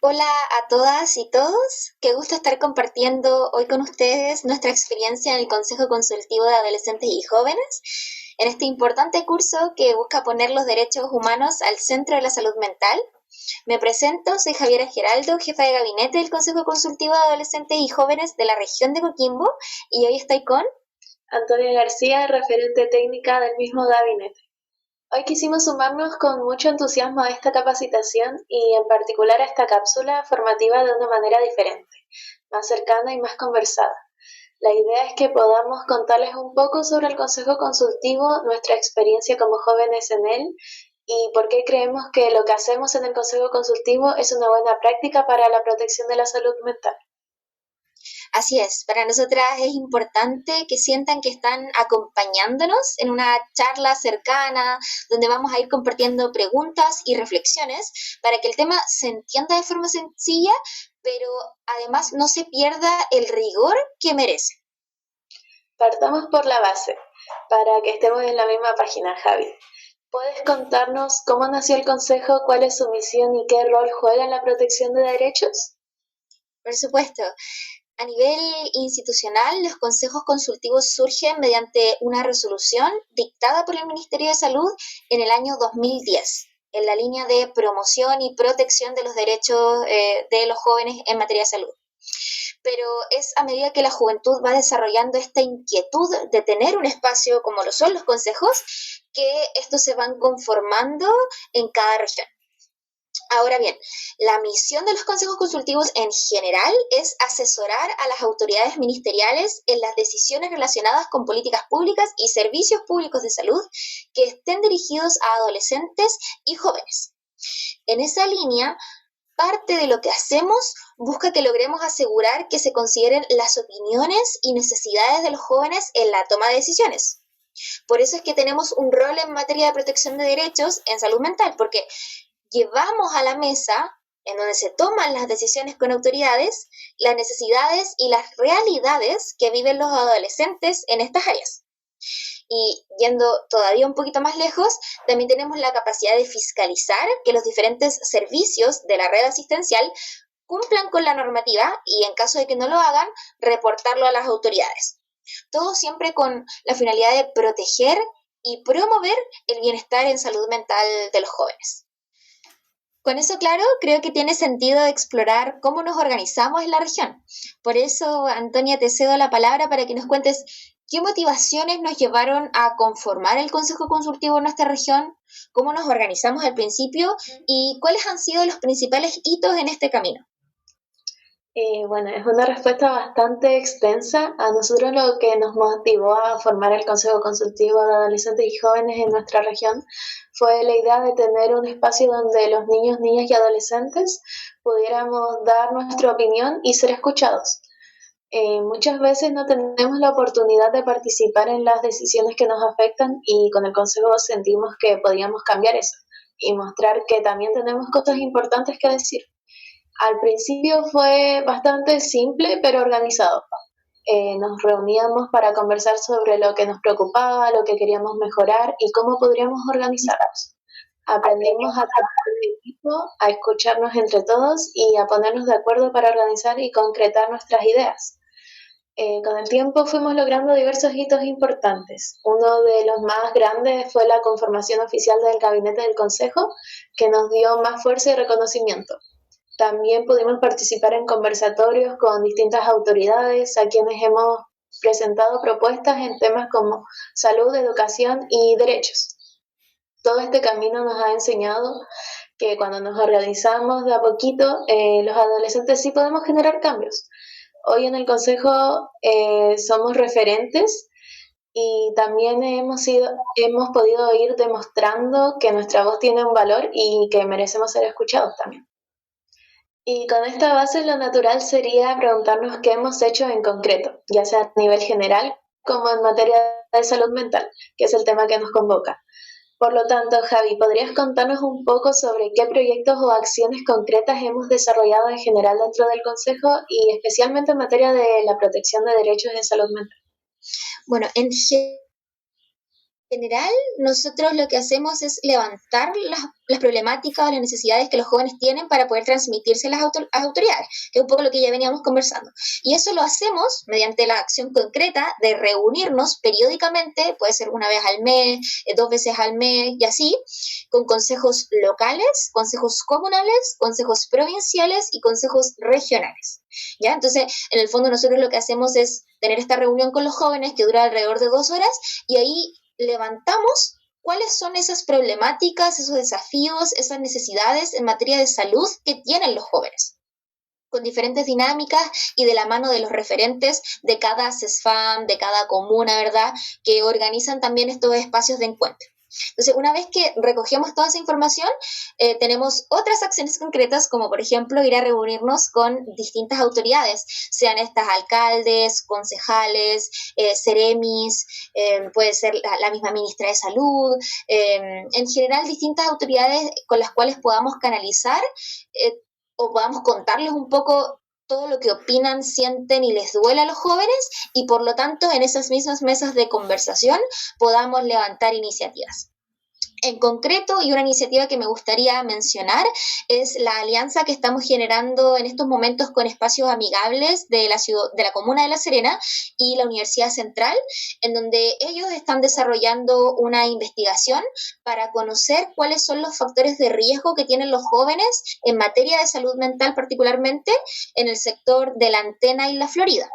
Hola a todas y todos, qué gusto estar compartiendo hoy con ustedes nuestra experiencia en el Consejo Consultivo de Adolescentes y Jóvenes, en este importante curso que busca poner los derechos humanos al centro de la salud mental. Me presento, soy Javiera Geraldo, jefa de gabinete del Consejo Consultivo de Adolescentes y Jóvenes de la región de Coquimbo, y hoy estoy con Antonia García, referente técnica del mismo gabinete. Hoy quisimos sumarnos con mucho entusiasmo a esta capacitación y en particular a esta cápsula formativa de una manera diferente, más cercana y más conversada. La idea es que podamos contarles un poco sobre el Consejo Consultivo, nuestra experiencia como jóvenes en él y por qué creemos que lo que hacemos en el Consejo Consultivo es una buena práctica para la protección de la salud mental. Así es, para nosotras es importante que sientan que están acompañándonos en una charla cercana donde vamos a ir compartiendo preguntas y reflexiones para que el tema se entienda de forma sencilla, pero además no se pierda el rigor que merece. Partamos por la base, para que estemos en la misma página, Javi. ¿Puedes contarnos cómo nació el Consejo, cuál es su misión y qué rol juega en la protección de derechos? Por supuesto, a nivel institucional, los consejos consultivos surgen mediante una resolución dictada por el Ministerio de Salud en el año 2010, en la línea de promoción y protección de los derechos de los jóvenes en materia de salud. Pero es a medida que la juventud va desarrollando esta inquietud de tener un espacio como lo son los consejos, que estos se van conformando en cada región. Ahora bien, la misión de los consejos consultivos en general es asesorar a las autoridades ministeriales en las decisiones relacionadas con políticas públicas y servicios públicos de salud que estén dirigidos a adolescentes y jóvenes. En esa línea, parte de lo que hacemos busca que logremos asegurar que se consideren las opiniones y necesidades de los jóvenes en la toma de decisiones. Por eso es que tenemos un rol en materia de protección de derechos en salud mental, porque llevamos a la mesa, en donde se toman las decisiones con autoridades, las necesidades y las realidades que viven los adolescentes en estas áreas. Y yendo todavía un poquito más lejos, también tenemos la capacidad de fiscalizar que los diferentes servicios de la red asistencial cumplan con la normativa y en caso de que no lo hagan, reportarlo a las autoridades. Todo siempre con la finalidad de proteger y promover el bienestar en salud mental de los jóvenes. Con eso claro, creo que tiene sentido explorar cómo nos organizamos en la región. Por eso, Antonia, te cedo la palabra para que nos cuentes qué motivaciones nos llevaron a conformar el Consejo Consultivo en nuestra región, cómo nos organizamos al principio y cuáles han sido los principales hitos en este camino. Bueno, es una respuesta bastante extensa. A nosotros lo que nos motivó a formar el Consejo Consultivo de Adolescentes y Jóvenes en nuestra región fue la idea de tener un espacio donde los niños, niñas y adolescentes pudiéramos dar nuestra opinión y ser escuchados. Muchas veces no tenemos la oportunidad de participar en las decisiones que nos afectan y con el Consejo sentimos que podíamos cambiar eso y mostrar que también tenemos cosas importantes que decir. Al principio fue bastante simple pero organizado. Nos reuníamos para conversar sobre lo que nos preocupaba, lo que queríamos mejorar y cómo podríamos organizarnos. Aprendimos a trabajar en equipo, a escucharnos entre todos y a ponernos de acuerdo para organizar y concretar nuestras ideas. Con el tiempo fuimos logrando diversos hitos importantes. Uno de los más grandes fue la conformación oficial del Gabinete del Consejo, que nos dio más fuerza y reconocimiento. También pudimos participar en conversatorios con distintas autoridades a quienes hemos presentado propuestas en temas como salud, educación y derechos. Todo este camino nos ha enseñado que cuando nos organizamos de a poquito, los adolescentes sí podemos generar cambios. Hoy en el Consejo somos referentes y también hemos podido ir demostrando que nuestra voz tiene un valor y que merecemos ser escuchados también. Y con esta base lo natural sería preguntarnos qué hemos hecho en concreto, ya sea a nivel general como en materia de salud mental, que es el tema que nos convoca. Por lo tanto, Javi, ¿podrías contarnos un poco sobre qué proyectos o acciones concretas hemos desarrollado en general dentro del Consejo y especialmente en materia de la protección de derechos en salud mental? Bueno, En general, nosotros lo que hacemos es levantar las problemáticas o las necesidades que los jóvenes tienen para poder transmitirse a las autoridades, que es un poco lo que ya veníamos conversando. Y eso lo hacemos mediante la acción concreta de reunirnos periódicamente, puede ser una vez al mes, 2 veces al mes y así, con consejos locales, consejos comunales, consejos provinciales y consejos regionales. ¿Ya? Entonces, en el fondo nosotros lo que hacemos es tener esta reunión con los jóvenes que dura alrededor de 2 horas y ahí levantamos cuáles son esas problemáticas, esos desafíos, esas necesidades en materia de salud que tienen los jóvenes, con diferentes dinámicas y de la mano de los referentes de cada CESFAM, de cada comuna, ¿verdad?, que organizan también estos espacios de encuentro. Entonces, una vez que recogemos toda esa información, tenemos otras acciones concretas, como por ejemplo ir a reunirnos con distintas autoridades, sean estas alcaldes, concejales, seremis, puede ser la misma ministra de Salud, en general distintas autoridades con las cuales podamos canalizar o podamos contarles un poco todo lo que opinan, sienten y les duele a los jóvenes y por lo tanto en esas mismas mesas de conversación podamos levantar iniciativas. En concreto, y una iniciativa que me gustaría mencionar, es la alianza que estamos generando en estos momentos con espacios amigables de la comuna de La Serena y la Universidad Central, en donde ellos están desarrollando una investigación para conocer cuáles son los factores de riesgo que tienen los jóvenes en materia de salud mental, particularmente en el sector de La Antena y La Florida.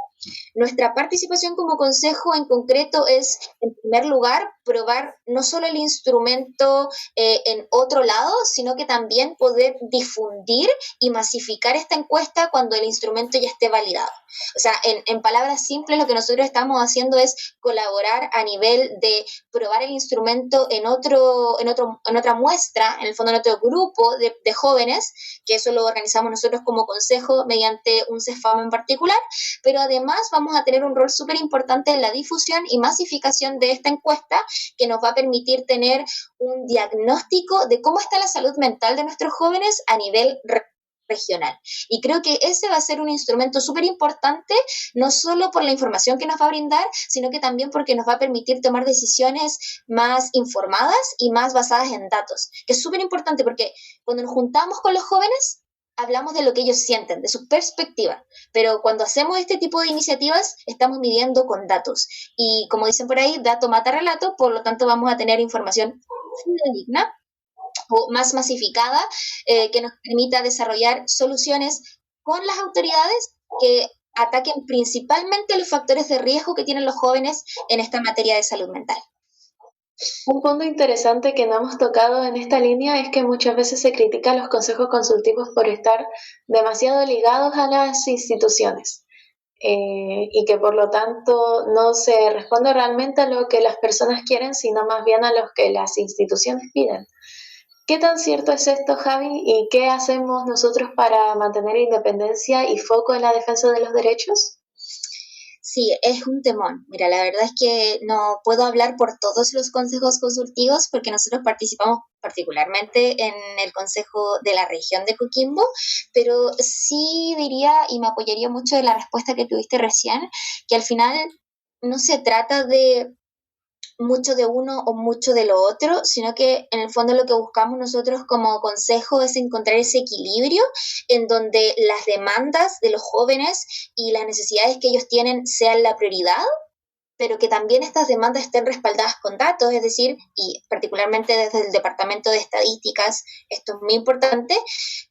Nuestra participación como consejo en concreto es, en primer lugar, probar no solo el instrumento en otro lado, sino que también poder difundir y masificar esta encuesta cuando el instrumento ya esté validado. O sea, en palabras simples, lo que nosotros estamos haciendo es colaborar a nivel de probar el instrumento en otra muestra, en el fondo en otro grupo de jóvenes, que eso lo organizamos nosotros como consejo mediante un CESFAM en particular, pero además vamos a tener un rol súper importante en la difusión y masificación de esta encuesta que nos va a permitir tener un diagnóstico de cómo está la salud mental de nuestros jóvenes a nivel regional. Y creo que ese va a ser un instrumento súper importante, no solo por la información que nos va a brindar, sino que también porque nos va a permitir tomar decisiones más informadas y más basadas en datos, que es súper importante porque cuando nos juntamos con los jóvenes, hablamos de lo que ellos sienten, de su perspectiva, pero cuando hacemos este tipo de iniciativas estamos midiendo con datos y como dicen por ahí, dato mata relato, por lo tanto vamos a tener información digna o más masificada que nos permita desarrollar soluciones con las autoridades que ataquen principalmente los factores de riesgo que tienen los jóvenes en esta materia de salud mental. Un punto interesante que no hemos tocado en esta línea es que muchas veces se critica a los consejos consultivos por estar demasiado ligados a las instituciones y que por lo tanto no se responde realmente a lo que las personas quieren, sino más bien a lo que las instituciones piden. ¿Qué tan cierto es esto, Javi? ¿Y qué hacemos nosotros para mantener independencia y foco en la defensa de los derechos? Sí, es un temón. Mira, la verdad es que no puedo hablar por todos los consejos consultivos porque nosotros participamos particularmente en el consejo de la región de Coquimbo, pero sí diría y me apoyaría mucho de la respuesta que tuviste recién, que al final no se trata de mucho de uno o mucho de lo otro, sino que en el fondo lo que buscamos nosotros como consejo es encontrar ese equilibrio en donde las demandas de los jóvenes y las necesidades que ellos tienen sean la prioridad, pero que también estas demandas estén respaldadas con datos, es decir, y particularmente desde el Departamento de Estadísticas, esto es muy importante,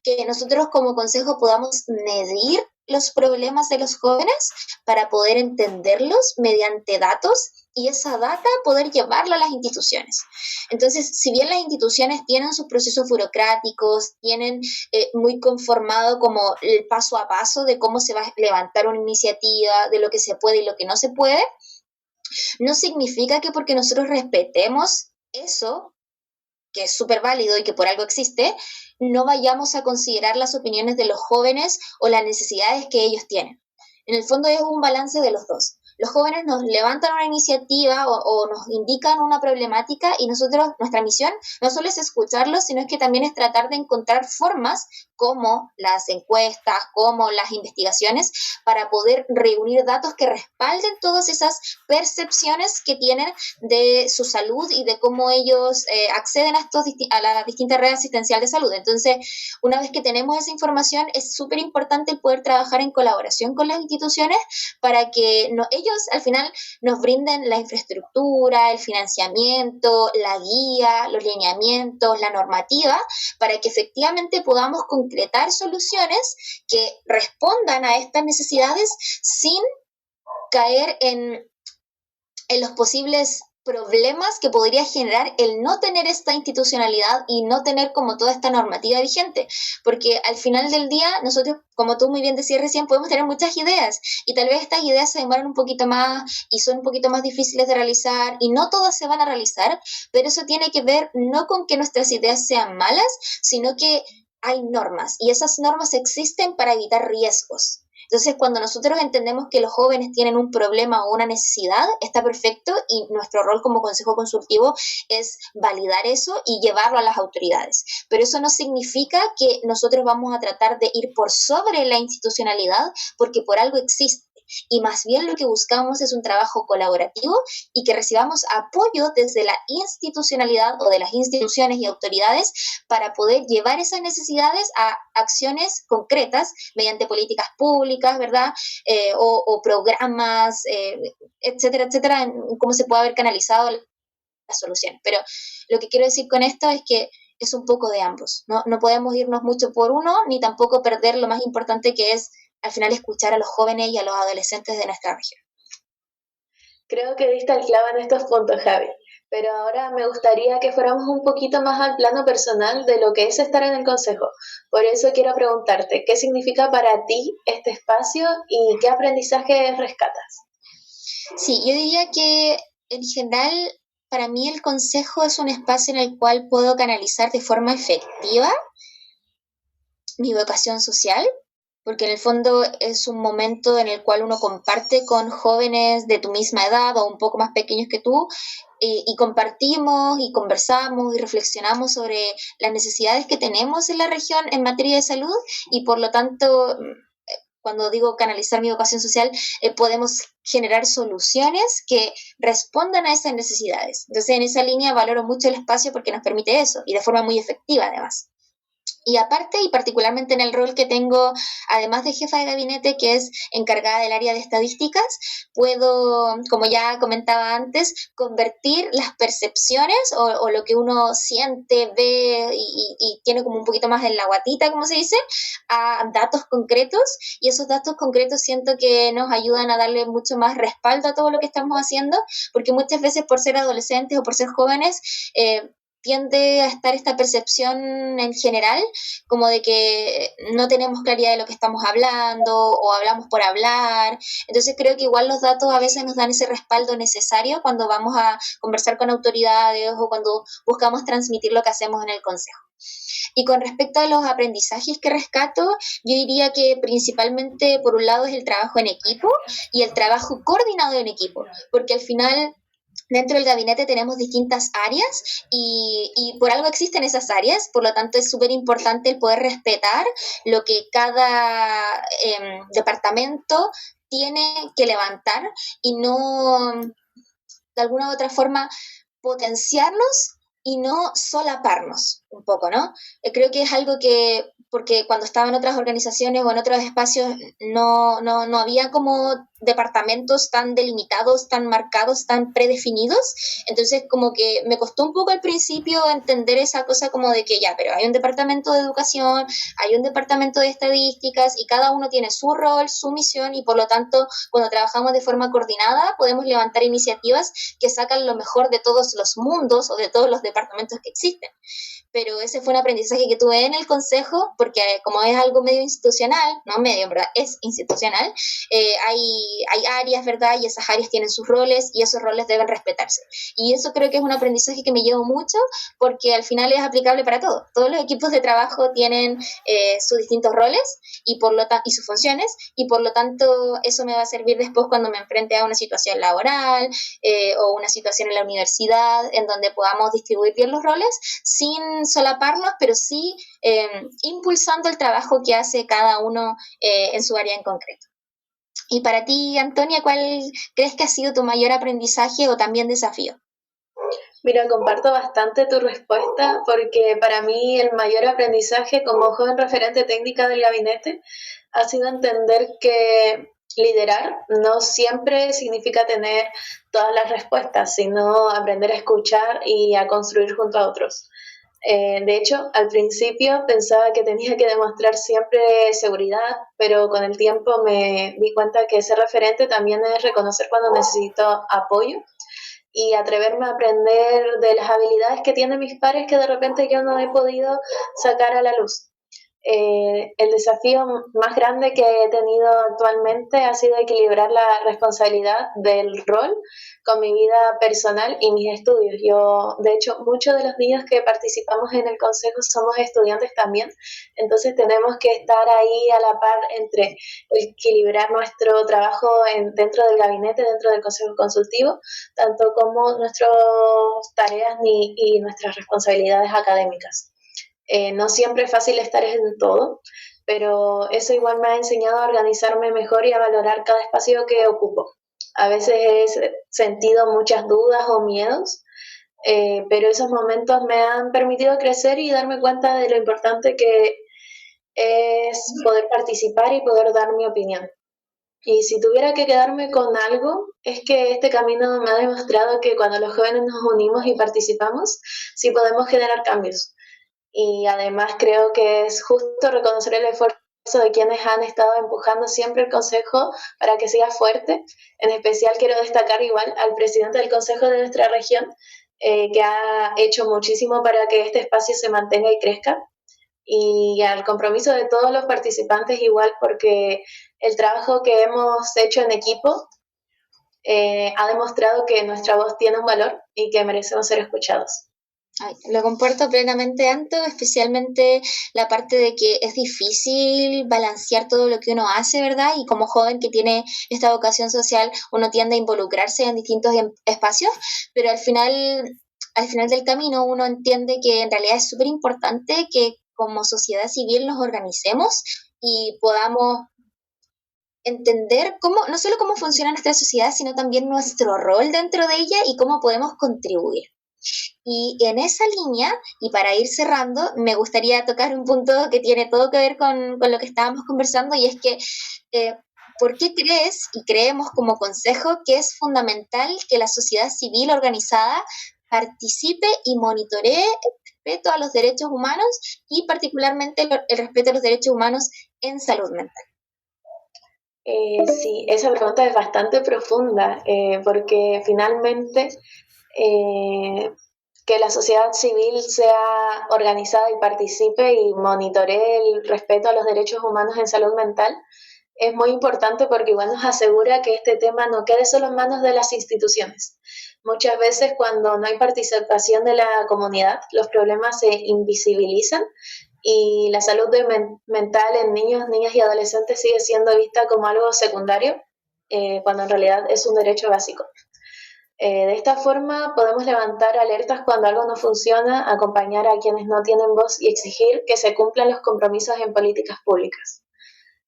que nosotros como consejo podamos medir los problemas de los jóvenes para poder entenderlos mediante datos y esa data poder llevarla a las instituciones. Entonces, si bien las instituciones tienen sus procesos burocráticos, tienen muy conformado como el paso a paso de cómo se va a levantar una iniciativa, de lo que se puede y lo que no se puede, no significa que porque nosotros respetemos eso, que es súper válido y que por algo existe, no vayamos a considerar las opiniones de los jóvenes o las necesidades que ellos tienen. En el fondo es un balance de los dos. los jóvenes nos levantan una iniciativa o nos indican una problemática y nosotros, nuestra misión no solo es escucharlos, sino es que también es tratar de encontrar formas como las encuestas, como las investigaciones, para poder reunir datos que respalden todas esas percepciones que tienen de su salud y de cómo ellos acceden a la distinta red asistencial de salud. Entonces, una vez que tenemos esa información, es súper importante el poder trabajar en colaboración con las instituciones para que ellos al final nos brinden la infraestructura, el financiamiento, la guía, los lineamientos, la normativa, para que efectivamente podamos concretar soluciones que respondan a estas necesidades sin caer en los posibles problemas que podría generar el no tener esta institucionalidad y no tener como toda esta normativa vigente, porque al final del día nosotros, como tú muy bien decías recién, podemos tener muchas ideas y tal vez estas ideas se demoran un poquito más y son un poquito más difíciles de realizar y no todas se van a realizar, pero eso tiene que ver no con que nuestras ideas sean malas, sino que hay normas y esas normas existen para evitar riesgos. Entonces, cuando nosotros entendemos que los jóvenes tienen un problema o una necesidad, está perfecto y nuestro rol como consejo consultivo es validar eso y llevarlo a las autoridades. Pero eso no significa que nosotros vamos a tratar de ir por sobre la institucionalidad porque por algo existe. Y más bien lo que buscamos es un trabajo colaborativo y que recibamos apoyo desde la institucionalidad o de las instituciones y autoridades para poder llevar esas necesidades a acciones concretas mediante políticas públicas, ¿verdad? O programas, etcétera, etcétera, en cómo se puede haber canalizado la solución. Pero lo que quiero decir con esto es que es un poco de ambos. No podemos irnos mucho por uno, ni tampoco perder lo más importante que es al final escuchar a los jóvenes y a los adolescentes de nuestra región. Creo que diste el clavo en estos puntos, Javi, pero ahora me gustaría que fuéramos un poquito más al plano personal de lo que es estar en el consejo. Por eso quiero preguntarte, ¿qué significa para ti este espacio y qué aprendizaje rescatas? Sí, yo diría que en general para mí el consejo es un espacio en el cual puedo canalizar de forma efectiva mi vocación social, porque en el fondo es un momento en el cual uno comparte con jóvenes de tu misma edad o un poco más pequeños que tú, y compartimos y conversamos y reflexionamos sobre las necesidades que tenemos en la región en materia de salud y por lo tanto, cuando digo canalizar mi vocación social, podemos generar soluciones que respondan a esas necesidades. Entonces, en esa línea valoro mucho el espacio porque nos permite eso y de forma muy efectiva además. Y aparte, y particularmente en el rol que tengo, además de jefa de gabinete, que es encargada del área de estadísticas, puedo, como ya comentaba antes, convertir las percepciones o lo que uno siente, ve y tiene como un poquito más en la guatita, como se dice, a datos concretos. Y esos datos concretos siento que nos ayudan a darle mucho más respaldo a todo lo que estamos haciendo, porque muchas veces por ser adolescentes o por ser jóvenes, tiende a estar esta percepción en general como de que no tenemos claridad de lo que estamos hablando o hablamos por hablar. Entonces creo que igual los datos a veces nos dan ese respaldo necesario cuando vamos a conversar con autoridades o cuando buscamos transmitir lo que hacemos en el consejo. Y con respecto a los aprendizajes que rescato, yo diría que principalmente por un lado es el trabajo en equipo y el trabajo coordinado en equipo, porque al final dentro del gabinete tenemos distintas áreas y por algo existen esas áreas, por lo tanto es súper importante el poder respetar lo que cada departamento tiene que levantar y no, de alguna u otra forma, potenciarnos y no solaparnos un poco, ¿no? Creo que es algo que, porque cuando estaba en otras organizaciones o en otros espacios, no había como departamentos tan delimitados, tan marcados, tan predefinidos, entonces como que me costó un poco al principio entender esa cosa como de que ya, pero hay un departamento de educación, hay un departamento de estadísticas y cada uno tiene su rol, su misión y por lo tanto cuando trabajamos de forma coordinada podemos levantar iniciativas que sacan lo mejor de todos los mundos o de todos los departamentos que existen. pero ese fue un aprendizaje que tuve en el consejo, porque como es algo medio institucional, no medio, en verdad, es institucional, hay áreas, ¿verdad? Y esas áreas tienen sus roles y esos roles deben respetarse. Y eso creo que es un aprendizaje que me llevo mucho, porque al final es aplicable para todo. Todos los equipos de trabajo tienen sus distintos roles y sus funciones, y por lo tanto eso me va a servir después cuando me enfrente a una situación laboral o una situación en la universidad, en donde podamos distribuir bien los roles sin solaparnos, pero sí impulsando el trabajo que hace cada uno en su área en concreto. Y para ti, Antonia, ¿cuál crees que ha sido tu mayor aprendizaje o también desafío? Mira, comparto bastante tu respuesta porque para mí el mayor aprendizaje como joven referente técnica del gabinete ha sido entender que liderar no siempre significa tener todas las respuestas, sino aprender a escuchar y a construir junto a otros. De hecho, al principio pensaba que tenía que demostrar siempre seguridad, pero con el tiempo me di cuenta que ser referente también es reconocer cuando necesito apoyo y atreverme a aprender de las habilidades que tienen mis pares que de repente yo no he podido sacar a la luz. El desafío más grande que he tenido actualmente ha sido equilibrar la responsabilidad del rol con mi vida personal y mis estudios. Yo, de hecho, muchos de los niños que participamos en el consejo somos estudiantes también, entonces tenemos que estar ahí a la par entre equilibrar nuestro trabajo dentro del gabinete, dentro del consejo consultivo, tanto como nuestras tareas y nuestras responsabilidades académicas. No siempre es fácil estar en todo, pero eso igual me ha enseñado a organizarme mejor y a valorar cada espacio que ocupo. A veces he sentido muchas dudas o miedos, pero esos momentos me han permitido crecer y darme cuenta de lo importante que es poder participar y poder dar mi opinión. Y si tuviera que quedarme con algo, es que este camino me ha demostrado que cuando los jóvenes nos unimos y participamos, sí podemos generar cambios. Y además creo que es justo reconocer el esfuerzo de quienes han estado empujando siempre el Consejo para que siga fuerte. En especial quiero destacar igual al presidente del Consejo de nuestra región, que ha hecho muchísimo para que este espacio se mantenga y crezca. Y al compromiso de todos los participantes igual, porque el trabajo que hemos hecho en equipo ha demostrado que nuestra voz tiene un valor y que merecemos ser escuchados. Ay, lo comparto plenamente, Anto, especialmente la parte de que es difícil balancear todo lo que uno hace, ¿verdad? Y como joven que tiene esta vocación social, uno tiende a involucrarse en distintos espacios, pero al final del camino uno entiende que en realidad es súper importante que como sociedad civil nos organicemos y podamos entender cómo, no solo cómo funciona nuestra sociedad, sino también nuestro rol dentro de ella y cómo podemos contribuir. Y en esa línea, y para ir cerrando, me gustaría tocar un punto que tiene todo que ver con lo que estábamos conversando, y es que, ¿por qué crees y creemos como consejo que es fundamental que la sociedad civil organizada participe y monitoree el respeto a los derechos humanos y particularmente el respeto a los derechos humanos en salud mental? Sí, esa pregunta es bastante profunda, porque finalmente que la sociedad civil sea organizada y participe y monitoree el respeto a los derechos humanos en salud mental es muy importante porque igual nos asegura que este tema no quede solo en manos de las instituciones. Muchas veces cuando no hay participación de la comunidad, los problemas se invisibilizan y la salud mental en niños, niñas y adolescentes sigue siendo vista como algo secundario, cuando en realidad es un derecho básico. De esta forma podemos levantar alertas cuando algo no funciona, acompañar a quienes no tienen voz y exigir que se cumplan los compromisos en políticas públicas.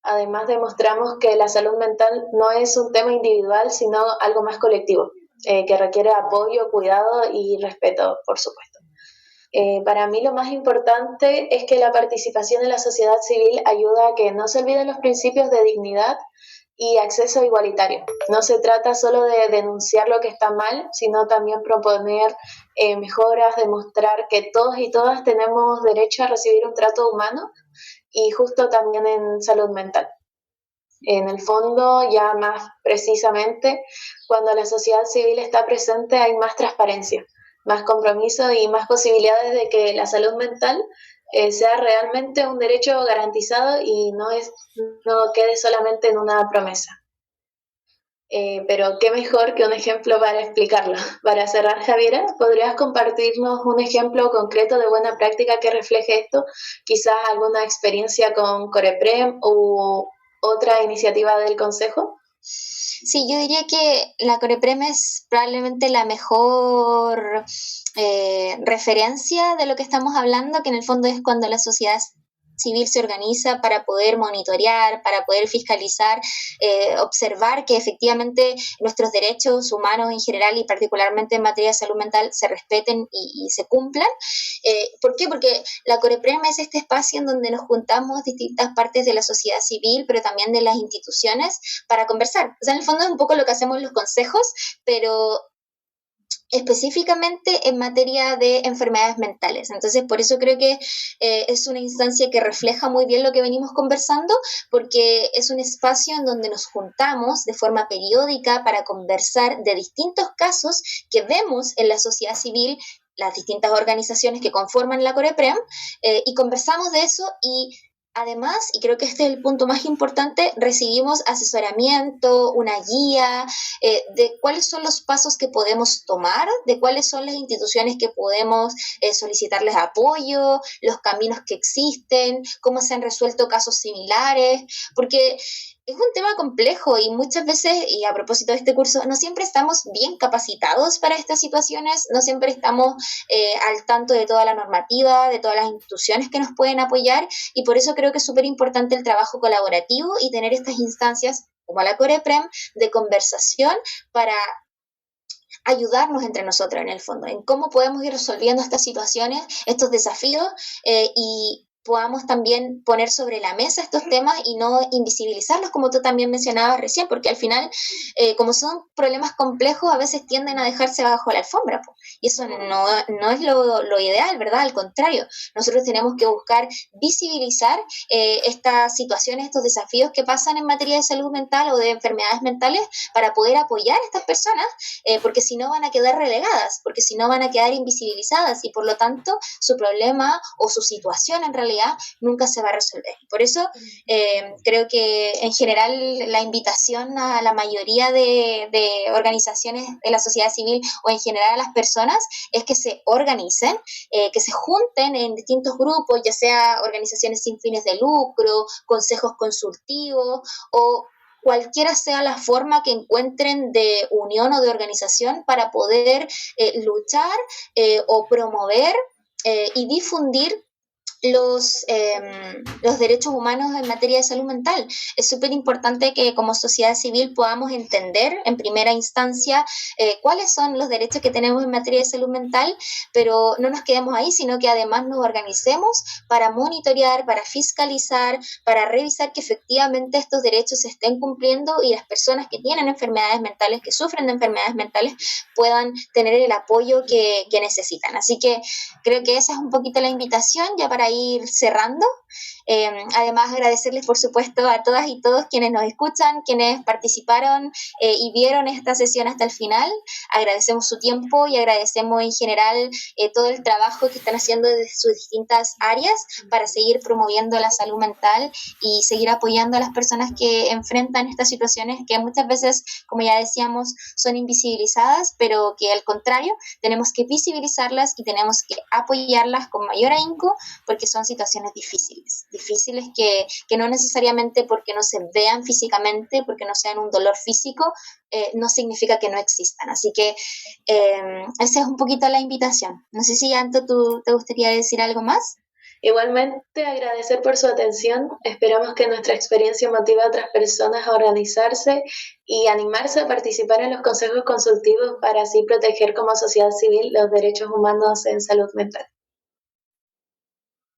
Además demostramos que la salud mental no es un tema individual, sino algo más colectivo, que requiere apoyo, cuidado y respeto, por supuesto. Para mí lo más importante es que la participación en la sociedad civil ayuda a que no se olviden los principios de dignidad y acceso igualitario. No se trata solo de denunciar lo que está mal, sino también proponer mejoras, demostrar que todos y todas tenemos derecho a recibir un trato humano y justo también en salud mental. En el fondo, ya más precisamente, cuando la sociedad civil está presente hay más transparencia. más compromiso y más posibilidades de que la salud mental sea realmente un derecho garantizado y no quede solamente en una promesa. Pero qué mejor que un ejemplo para explicarlo. Para cerrar, Javiera, ¿podrías compartirnos un ejemplo concreto de buena práctica que refleje esto? Quizás alguna experiencia con Coreprem u otra iniciativa del Consejo. Sí, yo diría que la Coreprem es probablemente la mejor referencia de lo que estamos hablando, que en el fondo es cuando la sociedad civil se organiza para poder monitorear, para poder fiscalizar, observar que efectivamente nuestros derechos humanos en general y particularmente en materia de salud mental se respeten y se cumplan. ¿Por qué? Porque la Coreprem es este espacio en donde nos juntamos distintas partes de la sociedad civil, pero también de las instituciones para conversar. O sea, en el fondo es un poco lo que hacemos los consejos, pero específicamente en materia de enfermedades mentales. Entonces, por eso creo que es una instancia que refleja muy bien lo que venimos conversando, porque es un espacio en donde nos juntamos de forma periódica para conversar de distintos casos que vemos en la sociedad civil, las distintas organizaciones que conforman la Coreprem, y conversamos de eso y además, y creo que este es el punto más importante, recibimos asesoramiento, una guía de cuáles son los pasos que podemos tomar, de cuáles son las instituciones que podemos solicitarles apoyo, los caminos que existen, cómo se han resuelto casos similares, porque es un tema complejo y muchas veces, y a propósito de este curso, no siempre estamos bien capacitados para estas situaciones, no siempre estamos al tanto de toda la normativa, de todas las instituciones que nos pueden apoyar, y por eso creo que es súper importante el trabajo colaborativo y tener estas instancias como la Coreprem de conversación para ayudarnos entre nosotros en el fondo, en cómo podemos ir resolviendo estas situaciones, estos desafíos y podamos también poner sobre la mesa estos temas y no invisibilizarlos, como tú también mencionabas recién, porque al final, como son problemas complejos, a veces tienden a dejarse bajo la alfombra, po, y eso no es lo ideal, ¿verdad? Al contrario, nosotros tenemos que buscar visibilizar estas situaciones, estos desafíos que pasan en materia de salud mental o de enfermedades mentales para poder apoyar a estas personas, porque si no van a quedar relegadas, porque si no van a quedar invisibilizadas y por lo tanto su problema o su situación en realidad nunca se va a resolver. Por eso creo que en general la invitación a la mayoría de organizaciones de la sociedad civil o en general a las personas es que se organicen, que se junten en distintos grupos, ya sea organizaciones sin fines de lucro, consejos consultivos o cualquiera sea la forma que encuentren de unión o de organización para poder luchar o promover y difundir los derechos humanos en materia de salud mental. Es súper importante que como sociedad civil podamos entender en primera instancia cuáles son los derechos que tenemos en materia de salud mental, pero no nos quedemos ahí, sino que además nos organicemos para monitorear, para fiscalizar, para revisar que efectivamente estos derechos se estén cumpliendo y las personas que tienen enfermedades mentales, que sufren de enfermedades mentales, puedan tener el apoyo que necesitan. Así que creo que esa es un poquito la invitación ya para ir cerrando. Además, agradecerles, por supuesto, a todas y todos quienes nos escuchan, quienes participaron y vieron esta sesión hasta el final. Agradecemos su tiempo y agradecemos en general todo el trabajo que están haciendo desde sus distintas áreas para seguir promoviendo la salud mental y seguir apoyando a las personas que enfrentan estas situaciones que muchas veces, como ya decíamos, son invisibilizadas, pero que al contrario, tenemos que visibilizarlas y tenemos que apoyarlas con mayor ahínco porque son situaciones difíciles que no necesariamente porque no se vean físicamente, porque no sean un dolor físico, no significa que no existan. Así que esa es un poquito la invitación. No sé si, Anto, tú te gustaría decir algo más. Igualmente, agradecer por su atención. Esperamos que nuestra experiencia motive a otras personas a organizarse y animarse a participar en los consejos consultivos para así proteger como sociedad civil los derechos humanos en salud mental.